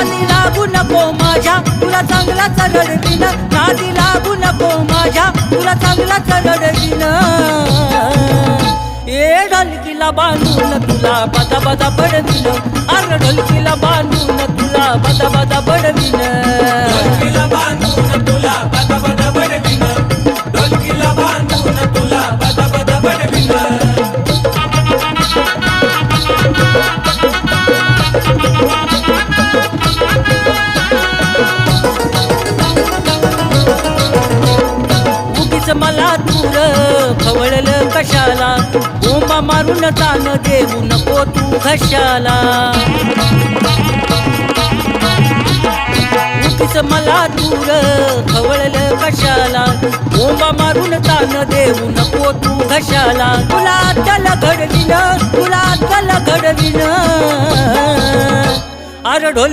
नादी लागू नको माझ्या तुला चांगलाच रडवीन नादी लागू नको माझ्या तुला चांगलाच रडवीन ए ढोलकीला बांधून तुला बदा बदा बडवीन अरे ढोलकीला बांधून तुला बदा बदा बडवीन ढोलकीला बांधून तुला बदा बदा बडवीन ढोलकीला बांधून तुला बदा बदा बडवीन उगीच मला दूर खवळलं कशाला बोंबा मारून तान देऊ नको तू घशाला उगीच मला दूर खवळलं कशाला बोंबा मारून तान देऊ नको तू घशाला तुला अद्दल घडवीन तुला अद्दल घडवीन अरे ढोल